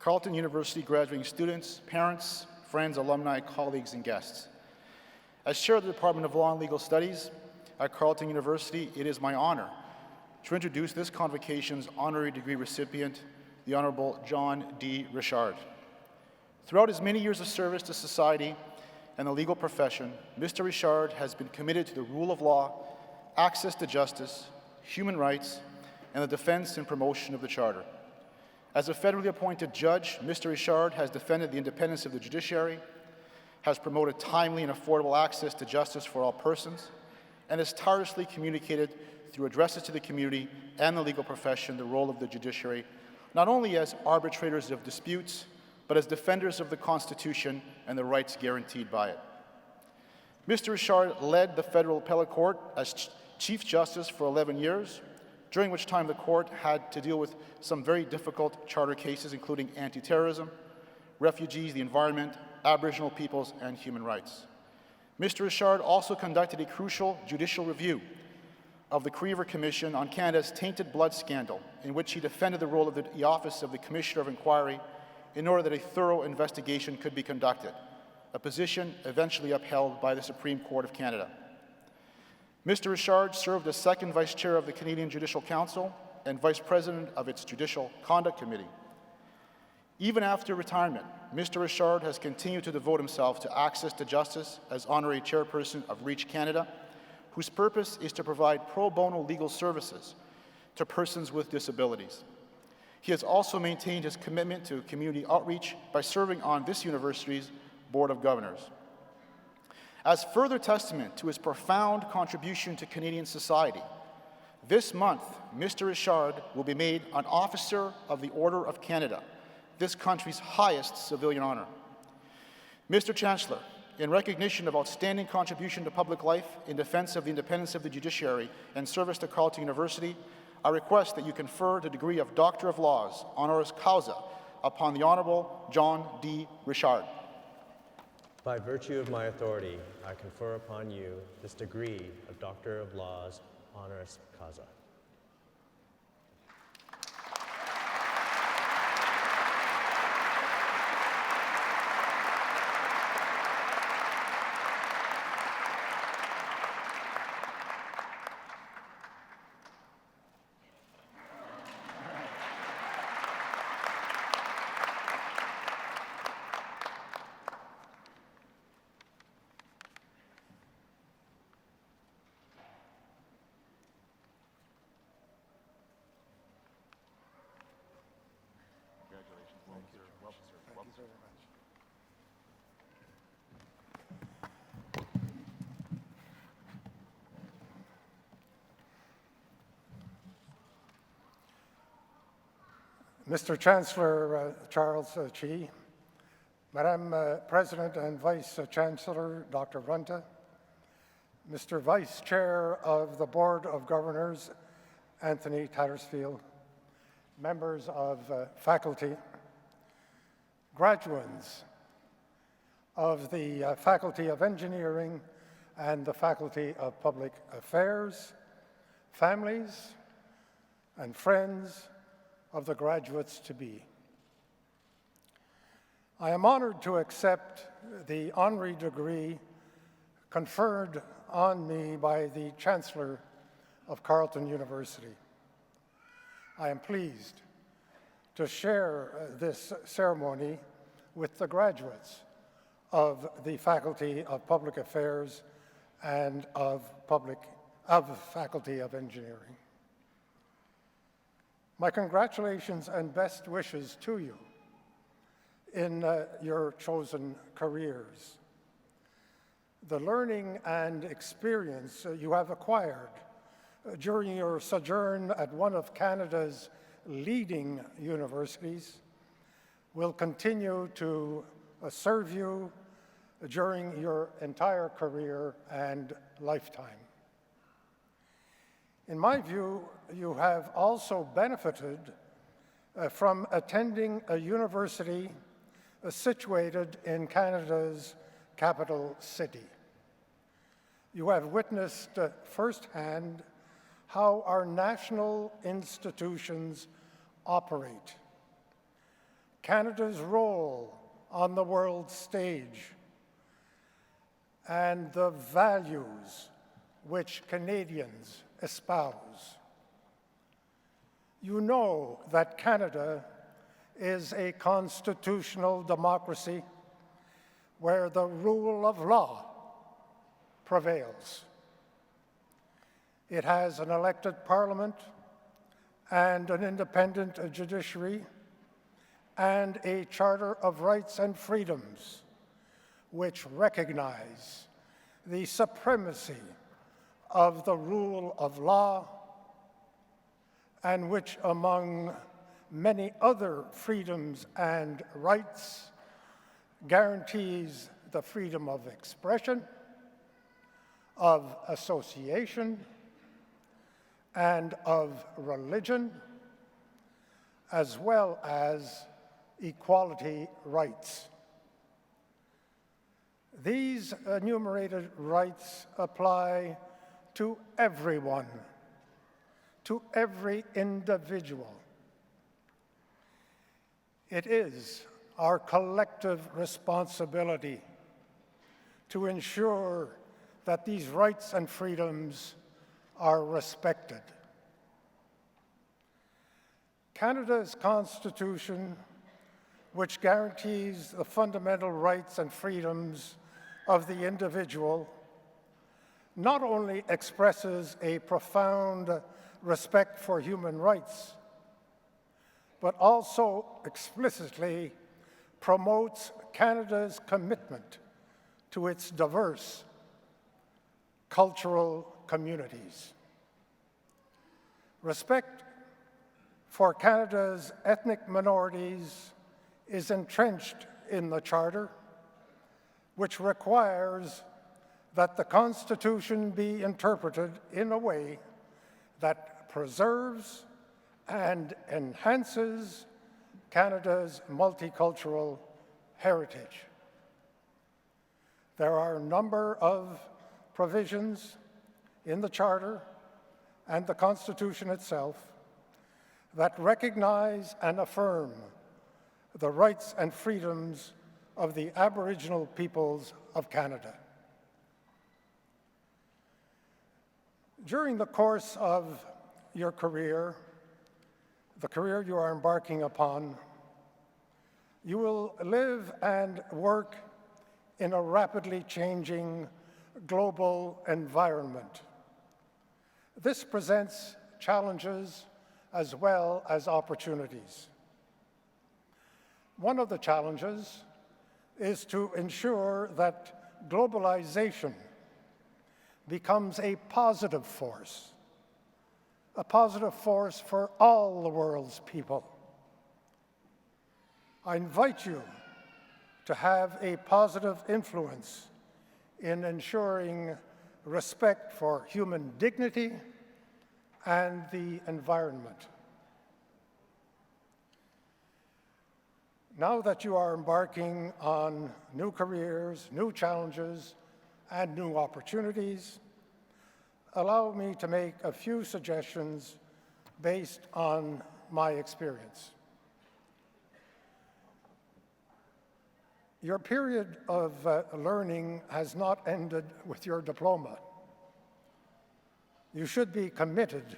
Carleton University graduating students, parents, friends, alumni, colleagues, and guests. As chair of the Department of Law and Legal Studies at Carleton University, it is my honor to introduce this convocation's honorary degree recipient, the Honourable John D. Richard. Throughout his many years of service to society and the legal profession, Mr. Richard has been committed to the rule of law, access to justice, human rights, and the defense and promotion of the Charter. As a federally appointed judge, Mr. Richard has defended the independence of the judiciary, has promoted timely and affordable access to justice for all persons, and has tirelessly communicated through addresses to the community and the legal profession the role of the judiciary, not only as arbitrators of disputes, but as defenders of the Constitution and the rights guaranteed by it. Mr. Richard led the Federal Appellate Court as Chief Justice for 11 years, during which time the court had to deal with some very difficult charter cases, including anti-terrorism, refugees, the environment, Aboriginal peoples, and human rights. Mr. Richard also conducted a crucial judicial review of the Creever Commission on Canada's tainted blood scandal, in which he defended the role of the Office of the Commissioner of Inquiry in order that a thorough investigation could be conducted, a position eventually upheld by the Supreme Court of Canada. Mr. Richard served as second Vice Chair of the Canadian Judicial Council and Vice President of its Judicial Conduct Committee. Even after retirement, Mr. Richard has continued to devote himself to access to justice as Honorary Chairperson of REACH Canada, whose purpose is to provide pro bono legal services to persons with disabilities. He has also maintained his commitment to community outreach by serving on this university's Board of Governors. As further testament to his profound contribution to Canadian society, this month, Mr. Richard will be made an Officer of the Order of Canada, this country's highest civilian honor. Mr. Chancellor, in recognition of outstanding contribution to public life in defense of the independence of the judiciary and service to Carleton University, I request that you confer the degree of Doctor of Laws, honoris causa, upon the Honourable John D. Richard. By virtue of my authority, I confer upon you this degree of Doctor of Laws, honoris causa. Mr. Chancellor Charles Chi, Madam President and Vice Chancellor Dr. Runta, Mr. Vice Chair of the Board of Governors Anthony Tattersfield, members of faculty, graduates of the Faculty of Engineering and the Faculty of Public Affairs, families and friends of the graduates-to-be. I am honored to accept the honorary degree conferred on me by the Chancellor of Carleton University. I am pleased to share this ceremony with the graduates of the Faculty of Public Affairs and of Faculty of Engineering. My congratulations and best wishes to you in your chosen careers. The learning and experience you have acquired during your sojourn at one of Canada's leading universities will continue to serve you during your entire career and lifetime. In my view, you have also benefited from attending a university situated in Canada's capital city. You have witnessed firsthand how our national institutions operate, Canada's role on the world stage, and the values which Canadians espouse. You know that Canada is a constitutional democracy where the rule of law prevails. It has an elected parliament and an independent judiciary and a Charter of Rights and Freedoms which recognize the supremacy of the rule of law and which, among many other freedoms and rights, guarantees the freedom of expression, of association, and of religion, as well as equality rights. These enumerated rights apply to everyone, to every individual. It is our collective responsibility to ensure that these rights and freedoms are respected. Canada's Constitution, which guarantees the fundamental rights and freedoms of the individual, not only expresses a profound respect for human rights, but also explicitly promotes Canada's commitment to its diverse cultural communities. Respect for Canada's ethnic minorities is entrenched in the Charter, which requires that the Constitution be interpreted in a way that preserves and enhances Canada's multicultural heritage. There are a number of provisions in the Charter and the Constitution itself that recognize and affirm the rights and freedoms of the Aboriginal peoples of Canada. During the course of your career, the career you are embarking upon, you will live and work in a rapidly changing global environment. This presents challenges as well as opportunities. One of the challenges is to ensure that globalization becomes a positive force for all the world's people. I invite you to have a positive influence in ensuring respect for human dignity and the environment. Now that you are embarking on new careers, new challenges, and new opportunities, allow me to make a few suggestions based on my experience. Your period of learning has not ended with your diploma. You should be committed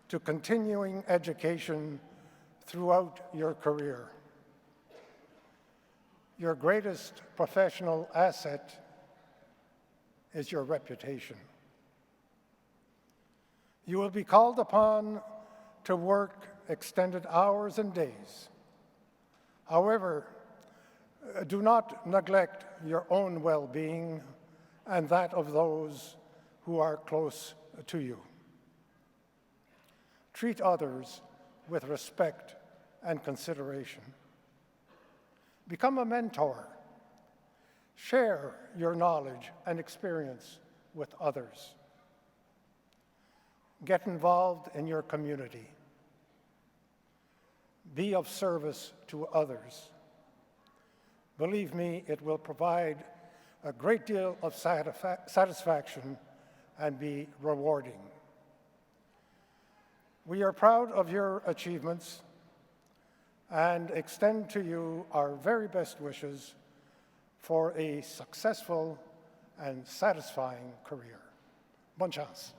to continuing education throughout your career. Your greatest professional asset is your reputation. You will be called upon to work extended hours and days. However, do not neglect your own well-being and that of those who are close to you. Treat others with respect and consideration. Become a mentor. Share your knowledge and experience with others. Get involved in your community. Be of service to others. Believe me, it will provide a great deal of satisfaction and be rewarding. We are proud of your achievements, and extend to you our very best wishes for a successful and satisfying career. Bonne chance.